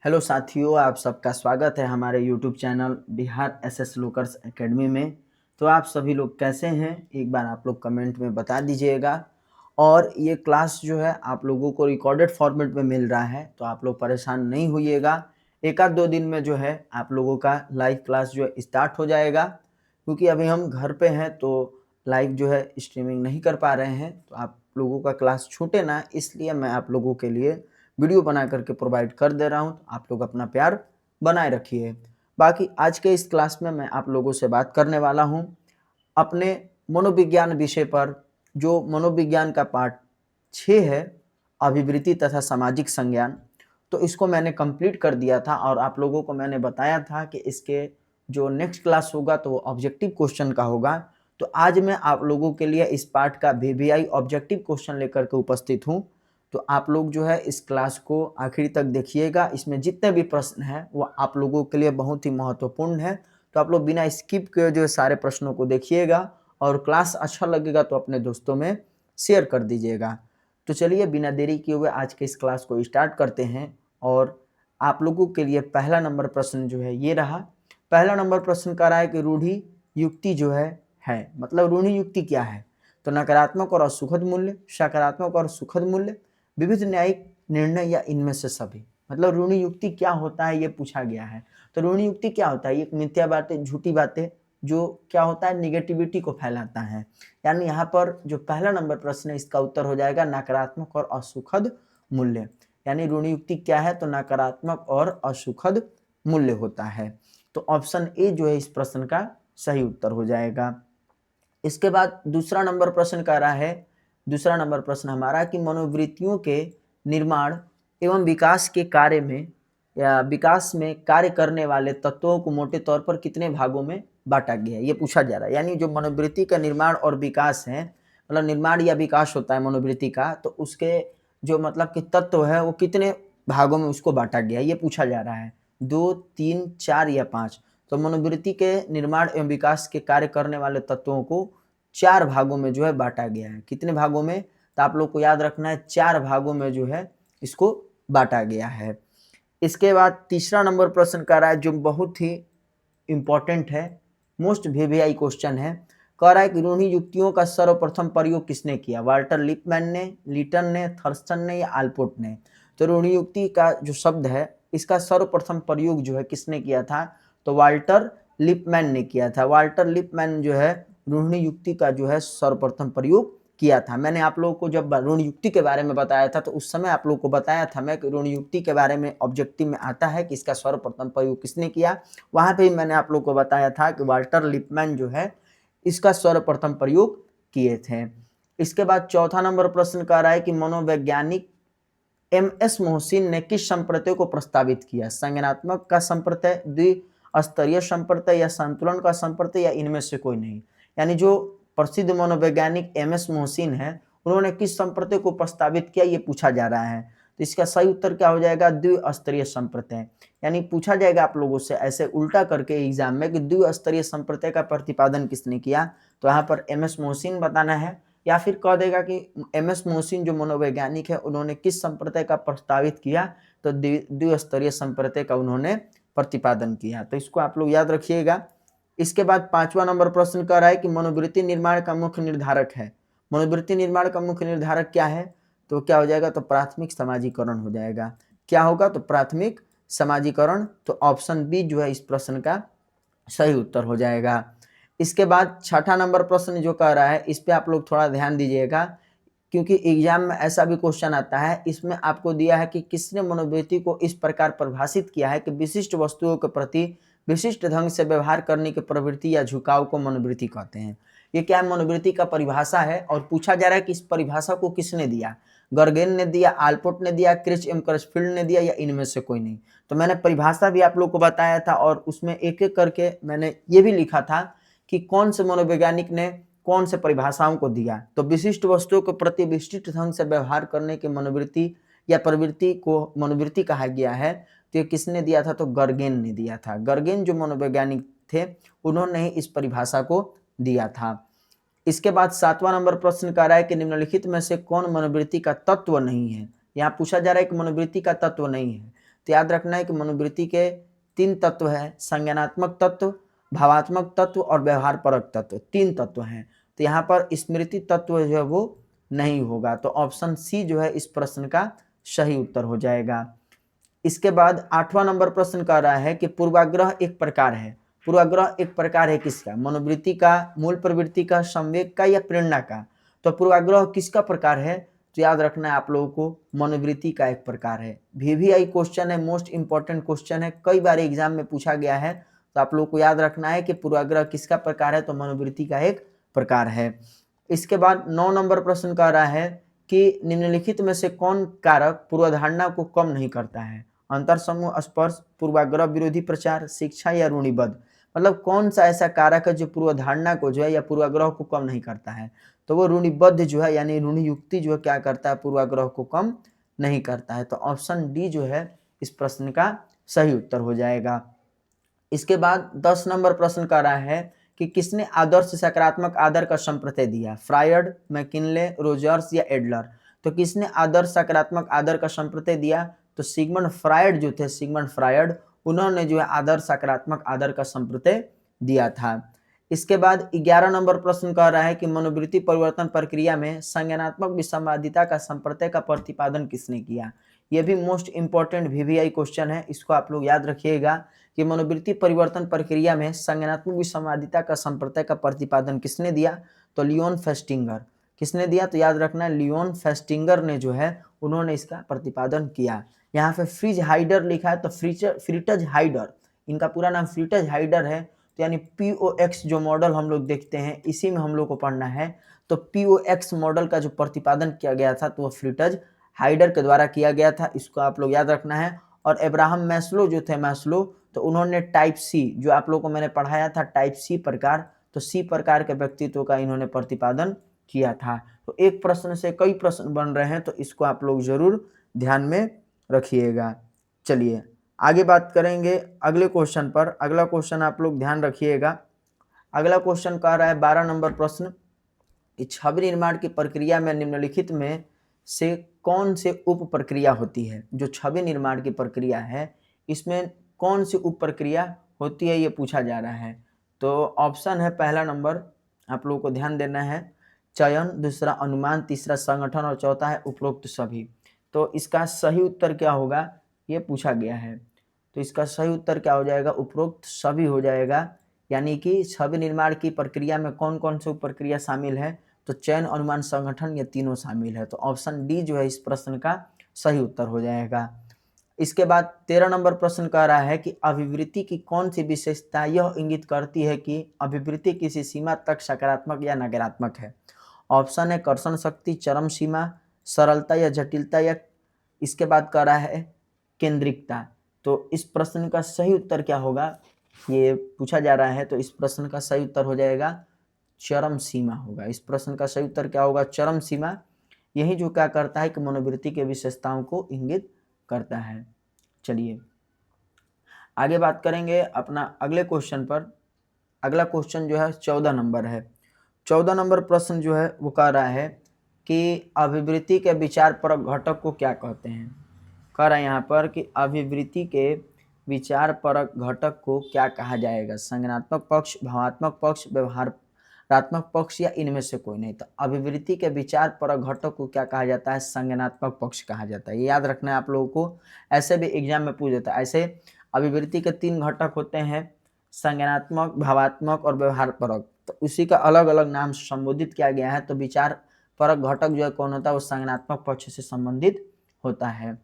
Hello साथियों, आप सबका स्वागत है हमारे YouTube channel Bihar SS lockers academy में। तो आप सभी लोग कैसे हैं, एक बार आप लोग कमेंट में बता दीजिएगा। और ये क्लास जो है आप लोगों को रिकॉर्डेड फॉर्मेट में मिल रहा है, तो आप लोग परेशान नहीं होइएगा। एक आध दो दिन में जो है आप लोगों का लाइव क्लास जो है स्टार्ट हो जाएगा, क्योंकि अभी हम घर पे हैं तो लाइव जो है स्ट्रीमिंग नहीं कर पा रहे हैं। तो आप लोगों का क्लास छूटे ना, इसलिए मैं आप लोगों के लिए वीडियो बना करके प्रोवाइड कर दे रहा हूँ। तो आप लोग अपना प्यार बनाए रखिए। बाकी आज के इस क्लास में मैं आप लोगों से बात करने वाला हूँ अपने मनोविज्ञान विषय पर, जो मनोविज्ञान का पार्ट 6 है, अभिवृत्ति तथा सामाजिक संज्ञान। तो इसको मैंने कंप्लीट कर दिया था और आप लोगों को मैंने बताया था कि इसके जो नेक्स्ट क्लास होगा तो वो ऑब्जेक्टिव क्वेश्चन का होगा। तो आज मैं आप लोगों के लिए इस पार्ट का वीवीआई ऑब्जेक्टिव क्वेश्चन लेकर के उपस्थित हूँ। तो आप लोग जो है इस क्लास को आखिरी तक देखिएगा। इसमें जितने भी प्रश्न हैं वो आप लोगों के लिए बहुत ही महत्वपूर्ण है। तो आप लोग बिना स्किप के जो सारे प्रश्नों को देखिएगा, और क्लास अच्छा लगेगा तो अपने दोस्तों में शेयर कर दीजिएगा। तो चलिए बिना देरी किए हुए आज के इस क्लास को स्टार्ट करते हैं। और आप लोगों के लिए पहला नंबर प्रश्न जो है ये रहा। पहला नंबर प्रश्न कह रहा है कि रूढ़ि युक्ति जो है मतलब रूढ़ि युक्ति क्या है। तो नकारात्मक और असुखद मूल्य, सकारात्मक और सुखद मूल्य, विविध न्यायिक निर्णय या इनमें से सभी। मतलब ऋणी युक्ति क्या होता है ये पूछा गया है। तो ऋणी युक्ति क्या होता है, एक मिथ्या बातें, झूठी बातें, जो क्या होता है निगेटिविटी को फैलाता है। यानी यहाँ पर जो पहला नंबर प्रश्न है इसका उत्तर हो जाएगा नकारात्मक और असुखद मूल्य। यानी ऋणी युक्ति क्या है, तो नकारात्मक और असुखद मूल्य होता है। तो ऑप्शन ए जो है इस प्रश्न का सही उत्तर हो जाएगा। इसके बाद दूसरा नंबर प्रश्न कह रहा है, दूसरा नंबर प्रश्न हमारा कि मनोवृत्तियों के निर्माण एवं विकास के कार्य में या विकास में कार्य करने वाले तत्वों को मोटे तौर पर कितने भागों में बांटा गया है, ये पूछा जा रहा है। यानी जो मनोवृत्ति का निर्माण और विकास है, मतलब निर्माण या विकास होता है मनोवृत्ति का, तो उसके जो मतलब कि तत्व है वो कितने भागों में उसको बांटा गया है, ये पूछा जा रहा है। 2, 3, 4 या 5। तो मनोवृत्ति के निर्माण एवं विकास के कार्य करने वाले तत्वों को 4 भागों में जो है बांटा गया है। कितने भागों में, तो आप लोग को याद रखना है 4 भागों में जो है इसको बांटा गया है। इसके बाद तीसरा नंबर प्रश्न कह रहा है जो बहुत ही इंपॉर्टेंट है, मोस्ट वीवीआई क्वेश्चन है। कह रहा है कि रूढ़ि युक्तियों का सर्वप्रथम प्रयोग किसने किया, वाल्टर लिपमैन ने, लीटन ने, थर्स्टन ने या आल्पोर्ट ने। तो रूढ़ि युक्ति का जो शब्द है इसका सर्वप्रथम प्रयोग जो है किसने किया था, तो वाल्टर लिपमैन ने किया था। वाल्टर लिपमैन जो है रूढ़ि युक्ति का जो है सर्वप्रथम प्रयोग किया था। मैंने आप लोगों को जब ऋण युक्ति के बारे में बताया था तो उस समय आप लोगों को बताया था मैं कि ऋण युक्ति के बारे में ऑब्जेक्टिव में आता है कि इसका सर्वप्रथम प्रयोग किसने किया। वहां पे मैंने आप लोगों को बताया था कि वाल्टर लिपमैन जो है इसका सर्वप्रथम प्रयोग किए थे। इसके बाद चौथा नंबर प्रश्न कह रहा है कि मनोवैज्ञानिक एम.एस. मोहसिन ने किस संप्रदाय को प्रस्तावित किया, संज्ञानात्मक का संप्रदाय, द्विस्तरीय संप्रदाय या संतुलन का संप्रदाय या इनमें से कोई नहीं। यानी जो प्रसिद्ध मनोवैज्ञानिक एम.एस. मोहसिन है उन्होंने किस संप्रदाय को प्रस्तावित किया ये पूछा जा रहा है। तो इसका सही उत्तर क्या हो जाएगा, द्विस्तरीय संप्रदाय। यानी पूछा जाएगा आप लोगों से ऐसे उल्टा करके एग्जाम में कि द्विस्तरीय संप्रदाय का प्रतिपादन किसने किया। तो यहाँ पर एम.एस. मोहसिन बताना है, या फिर कह देगा कि एम.एस. मोहसिन जो मनोवैज्ञानिक है उन्होंने किस संप्रदाय का प्रस्तावित किया, तो द्विस्तरीय संप्रदाय का उन्होंने प्रतिपादन किया। तो इसको आप लोग याद रखिएगा। इसके बाद पांचवा नंबर प्रश्न कह रहा है कि मनोवृत्ति निर्माण का मुख्य निर्धारक है। मनोवृत्ति निर्माण का मुख्य निर्धारक क्या है, तो क्या हो जाएगा, तो प्राथमिक समाजीकरण हो जाएगा। क्या होगा, तो प्राथमिक समाजीकरण। तो ऑप्शन बी जो है इस प्रश्न का सही उत्तर हो जाएगा। इसके बाद छठा नंबर प्रश्न जो कह रहा है इस पे आप लोग थोड़ा ध्यान दीजिएगा, क्योंकि एग्जाम में ऐसा भी क्वेश्चन आता है। इसमें आपको दिया है कि किसने मनोवृत्ति को इस प्रकार परिभाषित किया है कि विशिष्ट वस्तुओं के प्रति विशिष्ट ढंग से व्यवहार करने की प्रवृत्ति या झुकाव को मनोवृत्ति कहते हैं। ये क्या मनोवृत्ति का परिभाषा है, और पूछा जा रहा है कि इस परिभाषा को किसने दिया, गर्गेन ने दिया, आल्पोर्ट ने दिया, क्रिच एम क्रचफील्ड ने दिया या इनमें से कोई नहीं। तो मैंने परिभाषा भी आप लोग को बताया था और उसमें एक एक करके मैंने ये भी लिखा था कि कौन से मनोवैज्ञानिक ने कौन से परिभाषाओं को दिया। तो विशिष्ट वस्तुओं के प्रति विशिष्ट ढंग से व्यवहार करने की मनोवृत्ति या प्रवृत्ति को मनोवृत्ति कहा गया है। तो ये किसने दिया था, तो गर्गेन ने दिया था। गर्गेन जो मनोवैज्ञानिक थे उन्होंने ही इस परिभाषा को दिया था। इसके बाद सातवां नंबर प्रश्न कह रहा है कि निम्नलिखित में से कौन मनोवृत्ति का तत्व नहीं है। यहाँ पूछा जा रहा है कि मनोवृत्ति का तत्व नहीं है। तो याद रखना है कि मनोवृत्ति के 3 तत्व है, संज्ञानात्मक तत्व, भावात्मक तत्व और व्यवहार परक तत्व, 3 तत्व हैं। तो यहाँ पर स्मृति तत्व जो है वो नहीं होगा, तो ऑप्शन सी जो है इस प्रश्न का सही उत्तर हो जाएगा। इसके बाद 8वां नंबर प्रश्न कह रहा है कि पूर्वाग्रह एक प्रकार है। पूर्वाग्रह एक प्रकार है किसका? मनोवृत्ति का, मूल प्रवृत्ति का, संवेग का या प्रेरणा का? तो पूर्वाग्रह किसका प्रकार है? तो याद रखना है आप लोगों को, मनोवृत्ति का एक प्रकार है। VVI क्वेश्चन है, मोस्ट इंपॉर्टेंट क्वेश्चन है, कई बार एग्जाम में पूछा गया है, तो आप लोगों को याद रखना है कि पूर्वाग्रह किसका प्रकार है? तो मनोवृत्ति का एक प्रकार है। इसके बाद 9 नंबर प्रश्न कह रहा है कि निम्नलिखित में से कौन कारक पूर्वधारणा को कम नहीं करता है? अंतर समूह स्पर्श, पूर्वाग्रह विरोधी प्रचार, शिक्षा या रूढ़िबद्ध? मतलब कौन सा ऐसा कारक है जो पूर्वधारणा को जो है या पूर्वाग्रह को कम नहीं करता है? तो वो रूढ़िबद्ध जो है यानी रूढ़ि युक्ति जो है क्या करता है? पूर्वाग्रह को कम नहीं करता है। तो ऑप्शन डी जो है इस प्रश्न का सही उत्तर हो जाएगा। इसके बाद 10 नंबर प्रश्न कह रहा है कि किसने आदर्श सकारात्मक आदर का संप्रत्यय दिया? फ्रायड, मैकिनले, रोजर्स या एडलर? तो किसने आदर्श सकारात्मक आदर का संप्रत्यय दिया? तो सिगमंड फ्रायड जो थे, सिगमंड फ्रायड, उन्होंने जो है आदर्श सकारात्मक आदर का संप्रत्यय दिया था। इसके बाद 11 नंबर प्रश्न कह रहा है कि मनोवृत्ति परिवर्तन प्रक्रिया में संज्ञानात्मक विसंवादिता का संप्रत्यय का प्रतिपादन किसने किया? यह भी मोस्ट इंपॉर्टेंट VVI क्वेश्चन है, इसको आप लोग याद रखिएगा कि मनोवृत्ति परिवर्तन प्रक्रिया में संज्ञानात्मक विसंवादिता का संप्रत्यय का प्रतिपादन किसने दिया? तो लियोन फेस्टिंगर। किसने दिया? तो याद रखना है लियोन फेस्टिंगर ने जो है उन्होंने इसका प्रतिपादन किया। यहाँ पे फ्रिज हाइडर लिखा है, तो फ्रिटज हाइडर, इनका पूरा नाम फ्रिटज हाइडर है। तो यानी POX जो मॉडल हम लोग देखते हैं इसी में हम लोग को पढ़ना है। तो POX मॉडल का जो प्रतिपादन किया गया था तो वह फ्रिटज हाइडर के द्वारा किया गया था, इसको आप लोग याद रखना है। और अब्राहम मैस्लो जो थे, मैस्लो, तो उन्होंने टाइप सी, जो आप लोग को मैंने पढ़ाया था टाइप सी प्रकार, तो सी प्रकार के व्यक्तित्व का इन्होंने प्रतिपादन किया था। तो एक प्रश्न से कई प्रश्न बन रहे हैं, तो इसको आप लोग जरूर ध्यान में रखिएगा। चलिए आगे बात करेंगे अगले क्वेश्चन पर। अगला क्वेश्चन आप लोग ध्यान रखिएगा। अगला क्वेश्चन कह रहा है 12 नंबर प्रश्न कि छवि निर्माण की प्रक्रिया में निम्नलिखित में से कौन से उप प्रक्रिया होती है? जो छवि निर्माण की प्रक्रिया है इसमें कौन सी उप प्रक्रिया होती है, ये पूछा जा रहा है। तो ऑप्शन है पहला नंबर, आप लोगों को ध्यान देना है, चयन, दूसरा अनुमान, तीसरा संगठन और चौथा है उपरोक्त सभी। तो इसका सही उत्तर क्या होगा ये पूछा गया है। तो इसका सही उत्तर क्या हो जाएगा? उपरोक्त सभी हो जाएगा। यानी कि छवि निर्माण की प्रक्रिया में कौन कौन सी प्रक्रिया शामिल है? तो चयन, अनुमान, संगठन, ये तीनों शामिल है। तो ऑप्शन डी जो है इस प्रश्न का सही उत्तर हो जाएगा। इसके बाद 13 नंबर प्रश्न कह रहा है कि अभिवृत्ति की कौन सी विशेषता यह इंगित करती है कि अभिवृत्ति किसी सीमा तक सकारात्मक या नकारात्मक है? ऑप्शन है कर्षण शक्ति, चरम सीमा, सरलता या जटिलता, या इसके बाद कह रहा है केंद्रिकता। तो इस प्रश्न का सही उत्तर क्या होगा ये पूछा जा रहा है। तो इस प्रश्न का सही उत्तर हो जाएगा चरम सीमा होगा। इस प्रश्न का सही उत्तर क्या होगा? चरम सीमा। यही जो क्या करता है कि मनोवृत्ति के विशेषताओं को इंगित करता है। चलिए आगे बात करेंगे अपना अगले क्वेश्चन पर। अगला क्वेश्चन जो है 14 नंबर है। 14 नंबर प्रश्न जो है वो कह रहा है कि अभिवृत्ति के विचार परक घटक को क्या कहते हैं? कह रहा है यहाँ पर कि अभिवृत्ति के विचार परक घटक को क्या कहा जाएगा? संज्ञानात्मक पक्ष, भावात्मक पक्ष, व्यवहारात्मक पक्ष, या इनमें से कोई नहीं? तो अभिवृत्ति के विचार परक घटक को क्या कहा जाता है? संज्ञानात्मक पक्ष कहा जाता है। ये याद रखना है आप लोगों को, ऐसे भी एग्जाम में पूछ जाता है। ऐसे अभिवृत्ति के 3 घटक होते हैं, संज्ञानात्मक, भावात्मक और व्यवहार परक। तो उसी का अलग अलग नाम संबोधित किया गया है। तो विचार परक घटक जो है कौन होता है? वो संज्ञानात्मक पक्ष से संबंधित होता है।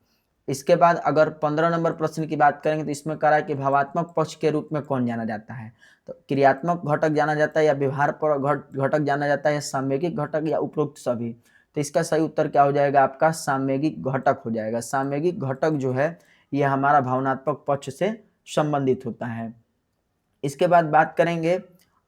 इसके बाद अगर 15 नंबर प्रश्न की बात करेंगे तो इसमें कह रहा है कि भावात्मक पक्ष के रूप में कौन जाना जाता है? तो क्रियात्मक घटक जाना जाता है, या व्यवहार परक घटक जाना जाता है, या सामयिक घटक, या उपरोक्त सभी? तो इसका सही उत्तर क्या हो जाएगा? आपका सामयिक घटक हो जाएगा। सामयिक घटक जो है ये हमारा भावनात्मक पक्ष से संबंधित होता है। इसके बाद बात करेंगे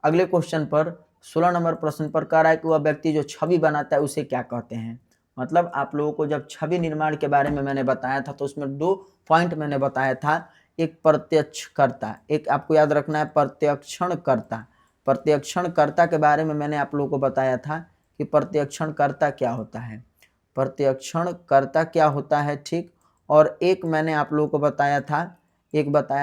अगले क्वेश्चन पर। 16 नंबर प्रश्न पर कह रहा है कि वह व्यक्ति जो छवि बनाता है उसे क्या कहते हैं? मतलब आप लोगों को जब छवि निर्माण के बारे में मैंने बताया था तो उसमें 2 पॉइंट मैंने बताया था। एक प्रत्यक्षकर्ता, एक आपको याद रखना है प्रत्यक्षणकर्ता। प्रत्यक्षणकर्ता के बारे में मैंने आप लोगों को बताया था कि प्रत्यक्षणकर्ता क्या होता है, प्रत्यक्षणकर्ता क्या होता है, ठीक। और एक मैंने आप लोगों को बताया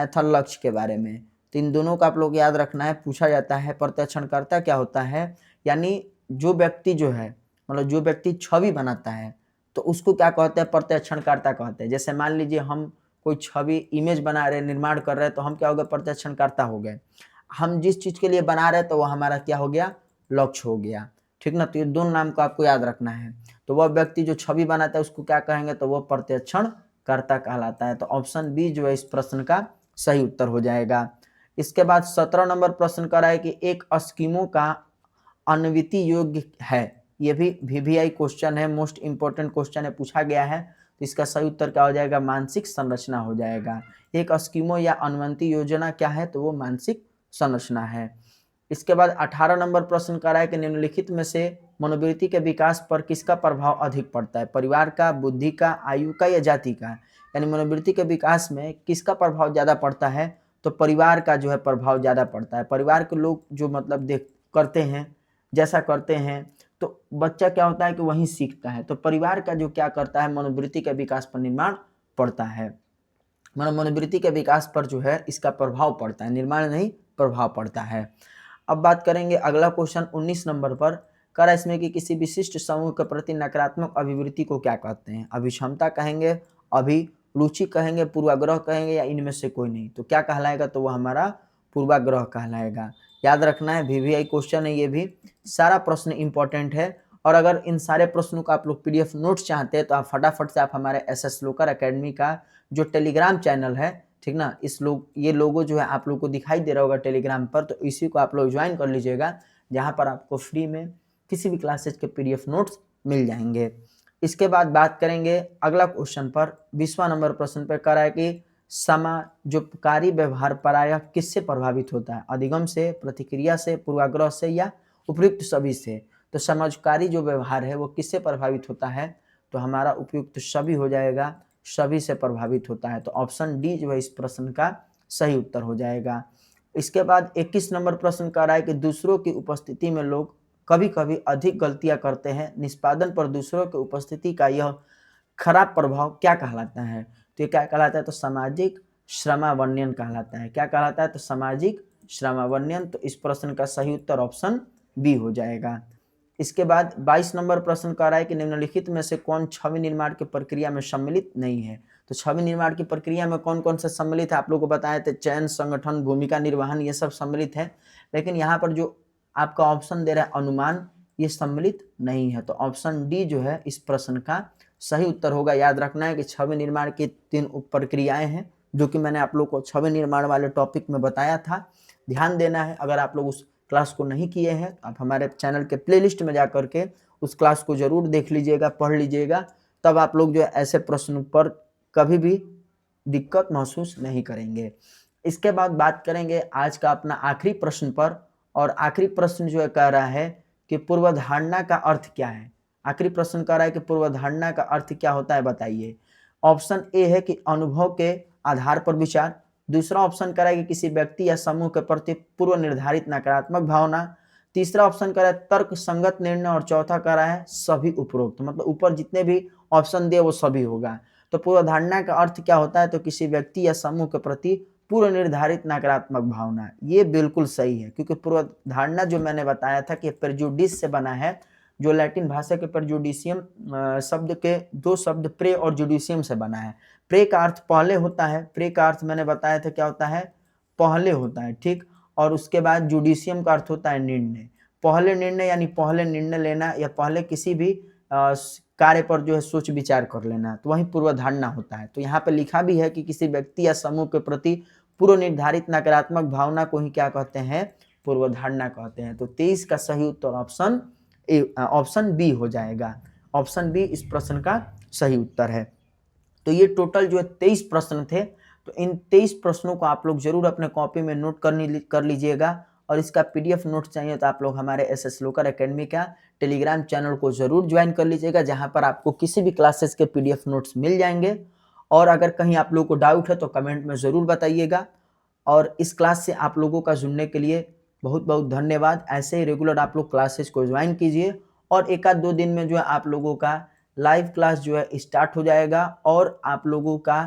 था लक्ष्य के बारे में। तो इन दोनों का आप लोग याद रखना है। पूछा जाता है प्रत्यक्षणकर्ता क्या होता है, यानी जो व्यक्ति जो है, मतलब जो व्यक्ति छवि बनाता है तो उसको क्या कहते हैं, प्रत्यक्षणकर्ता कहते हैं। जैसे मान लीजिए हम कोई छवि इमेज बना रहे हैं, निर्माण कर रहे हैं, तो हम क्या हो गए, प्रत्यक्षणकर्ता हो गए। हम जिस चीज के लिए बना रहे हैं तो वो हमारा क्या हो गया, लक्ष्य हो गया। ठीक ना। तो ये दोनों नाम को आपको याद रखना है। तो वह व्यक्ति जो छवि बनाता है उसको क्या कहेंगे, तो वो प्रत्यक्षणकर्ता कहलाता है। तो ऑप्शन बी जो है इस प्रश्न का सही उत्तर हो जाएगा। इसके बाद 17 नंबर प्रश्न कर रहा है कि एक एस्किमो का अन्विति योग्य है। ये भी VVI क्वेश्चन है, मोस्ट इंपोर्टेंट क्वेश्चन है, पूछा गया है। तो इसका सही उत्तर क्या हो जाएगा, मानसिक संरचना हो जाएगा। एक एस्किमो या अनुवंती योजना क्या है, तो वो मानसिक संरचना है। इसके बाद 18 नंबर प्रश्न कर रहा है कि निम्नलिखित में से मनोवृत्ति के विकास पर किसका प्रभाव अधिक पड़ता है, परिवार का, बुद्धि का, आयु का या जाति का। यानी मनोवृत्ति के विकास में किसका प्रभाव ज्यादा पड़ता है, तो परिवार का जो है प्रभाव ज्यादा पड़ता है। परिवार के लोग जो मतलब देख करते हैं, जैसा करते हैं, तो बच्चा क्या होता है कि वही सीखता है। तो परिवार का जो क्या करता है, मनोवृत्ति के विकास पर निर्माण पड़ता है। मनोवृत्ति के विकास पर जो है इसका प्रभाव पड़ता है, निर्माण नहीं, प्रभाव पड़ता है। अब बात करेंगे अगला क्वेश्चन 19 नंबर पर। कर इसमें कि किसी विशिष्ट समूह के प्रति नकारात्मक अभिवृत्ति को क्या कहते हैं, अभिक्षमता कहेंगे, अभिरुचि कहेंगे, पूर्वाग्रह कहेंगे या इनमें से कोई नहीं। तो क्या कहलाएगा, तो वह हमारा पूर्वाग्रह कहलाएगा। याद रखना है, VVI क्वेश्चन है ये भी। सारा प्रश्न इंपॉर्टेंट है। और अगर इन सारे प्रश्नों का आप लोग PDF नोट्स चाहते हैं तो आप फटाफट से आप हमारे SS लोकर एकेडमी का जो टेलीग्राम चैनल है, ठीक ना, ये लोगो जो है आप लोग को दिखाई दे रहा होगा टेलीग्राम पर, तो इसी को आप लोग ज्वाइन कर लीजिएगा, जहां पर आपको फ्री में किसी भी क्लासेज के PDF नोट्स मिल जाएंगे। इसके बाद बात करेंगे अगला क्वेश्चन पर। 20वां नंबर प्रश्न पर कह रहा है कि समाजोपकारी व्यवहार प्रायः किससे प्रभावित होता है, अधिगम से, प्रतिक्रिया से, पूर्वाग्रह से या उपयुक्त सभी से। तो समाजकारी जो व्यवहार है वो किससे प्रभावित होता है, तो हमारा उपयुक्त सभी हो जाएगा, सभी से प्रभावित होता है। तो ऑप्शन डी जो है इस प्रश्न का सही उत्तर हो जाएगा। इसके बाद 21 नंबर प्रश्न कह रहा है कि दूसरों की उपस्थिति में लोग कभी कभी अधिक गलतियां करते हैं, निष्पादन पर दूसरों की उपस्थिति का यह खराब प्रभाव क्या कहलाता है। तो ये क्या कहलाता है, तो सामाजिक श्रमावन्यन कहलाता है। क्या कहलाता है, तो सामाजिक श्रमावन्यन। तो इस प्रश्न का सही उत्तर ऑप्शन बी हो जाएगा। इसके बाद 22 नंबर प्रश्न कह रहा है कि निम्नलिखित में से कौन छवि निर्माण की प्रक्रिया में सम्मिलित नहीं है। तो छवि निर्माण की प्रक्रिया में कौन कौन से सम्मिलित है, आप लोगों को बताए थे, चयन, संगठन, भूमिका निर्वहन, ये सब सम्मिलित है। लेकिन यहाँ पर जो आपका ऑप्शन दे रहा है अनुमान, ये सम्मिलित नहीं है। तो ऑप्शन डी जो है इस प्रश्न का सही उत्तर होगा। याद रखना है कि छवि निर्माण की 3 उप प्रक्रियाएं हैं, जो कि मैंने आप लोग को छवि निर्माण वाले टॉपिक में बताया था। ध्यान देना है, अगर आप लोग उस क्लास को नहीं किए हैं तो आप हमारे चैनल के प्लेलिस्ट में जाकर के उस क्लास को जरूर देख लीजिएगा, पढ़ लीजिएगा। तब आप लोग जो है ऐसे प्रश्न पर कभी भी दिक्कत महसूस नहीं करेंगे। इसके बाद बात करेंगे आज का अपना आखिरी प्रश्न पर। और आखिरी प्रश्न जो है कह रहा है कि पूर्वधारणा का अर्थ क्या है। आखिरी प्रश्न कह रहा है कि पूर्वधारणा का अर्थ क्या होता है, बताइए। ऑप्शन ए है कि अनुभव के आधार पर विचार। दूसरा ऑप्शन कह रहा है कि किसी व्यक्ति या समूह के प्रति पूर्व निर्धारित नकारात्मक भावना। तीसरा ऑप्शन कह रहा है तर्क संगत निर्णय। और चौथा कह रहा है सभी उपरोक्त। मतलब ऊपर जितने भी ऑप्शन दिए वो सभी होगा। तो पूर्वधारणा का अर्थ क्या होता है, तो किसी व्यक्ति या समूह के प्रति पूर्व निर्धारित नकारात्मक भावना। ये बिल्कुल सही है, क्योंकि पूर्वधारणा जो मैंने बताया था कि प्रेजुडिस से बना है, जो लैटिन भाषा के प्रेजुडिशियम शब्द के 2 शब्द प्रे और जुडिशियम से बना है। प्रे का अर्थ पहले होता है, प्रे का अर्थ मैंने बताया था क्या होता है, पहले होता है, ठीक। और उसके बाद जुडिशियम का अर्थ होता है निर्णय। पहले निर्णय यानी पहले निर्णय लेना, या पहले किसी भी कार्य पर जो है सोच विचार कर लेना, तो वही पूर्वधारणा होता है। तो यहाँ पे लिखा भी है कि किसी व्यक्ति या समूह के प्रति पूर्व निर्धारित नकारात्मक भावना को ही क्या कहते हैं, पूर्वधारणा कहते हैं। तो 23 का सही उत्तर ऑप्शन बी हो जाएगा। ऑप्शन बी इस प्रश्न का सही उत्तर है। तो ये टोटल जो है 23 प्रश्न थे। तो इन 23 प्रश्नों को आप लोग जरूर अपने कॉपी में नोट कर लीजिएगा। और इसका PDF नोट चाहिए तो आप लोग हमारे SS लोकर एकेडमी का टेलीग्राम चैनल को जरूर ज्वाइन कर लीजिएगा, जहां पर आपको किसी भी क्लासेस के PDF नोट्स मिल जाएंगे। और अगर कहीं आप लोगों को डाउट है तो कमेंट में ज़रूर बताइएगा। और इस क्लास से आप लोगों का जुड़ने के लिए बहुत बहुत धन्यवाद। ऐसे ही रेगुलर आप लोग क्लासेस को ज्वाइन कीजिए, और 1 आध 2 दिन में जो है आप लोगों का लाइव क्लास जो है स्टार्ट हो जाएगा और आप लोगों का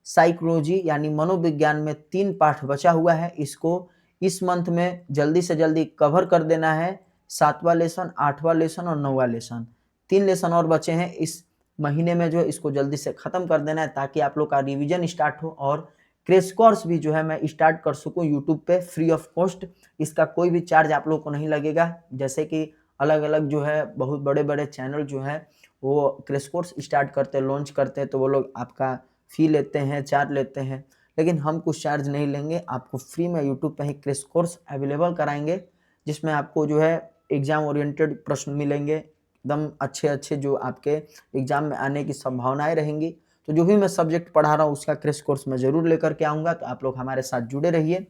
साइकोलॉजी यानी मनोविज्ञान में 3 पाठ बचा हुआ है, इसको इस मंथ में जल्दी से जल्दी कवर कर देना है। 7वां लेसन, 8वां लेसन और 9वां लेसन, 3 लेसन और बचे हैं इस महीने में, जो है इसको जल्दी से ख़त्म कर देना है ताकि आप लोग का रिवीजन स्टार्ट हो और क्रैश कोर्स भी जो है मैं स्टार्ट कर सकूँ यूट्यूब पे फ्री ऑफ कॉस्ट। इसका कोई भी चार्ज आप लोग को नहीं लगेगा। जैसे कि अलग-अलग जो है बहुत बड़े-बड़े चैनल जो है वो क्रैश कोर्स स्टार्ट करते हैं, लॉन्च करते हैं, तो वो लोग आपका फ़ी लेते हैं, चार्ज लेते हैं, लेकिन हम कुछ चार्ज नहीं लेंगे। आपको फ्री में यूट्यूब पे ही क्रैश कोर्स अवेलेबल कराएँगे, जिसमें आपको जो है एग्ज़ाम ओरिएंटेड प्रश्न मिलेंगे, एकदम अच्छे-अच्छे जो आपके एग्ज़ाम में आने की संभावनाएँ रहेंगी। तो जो भी मैं सब्जेक्ट पढ़ा रहा हूँ उसका क्रैश कोर्स मैं ज़रूर लेकर के आऊँगा, तो आप लोग हमारे साथ जुड़े रहिए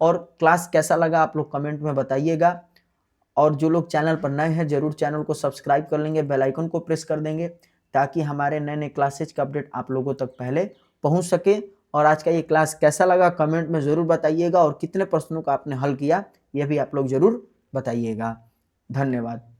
और क्लास कैसा लगा आप लोग कमेंट में बताइएगा। और जो लोग चैनल पर नए हैं ज़रूर चैनल को सब्सक्राइब कर लेंगे, बेल आइकन को प्रेस कर देंगे ताकि हमारे नए-नए क्लासेज का अपडेट आप लोगों तक पहले पहुँच सके। और आज का ये क्लास कैसा लगा कमेंट में ज़रूर बताइएगा और कितने प्रश्नों का आपने हल किया ये भी आप लोग ज़रूर बताइएगा। धन्यवाद।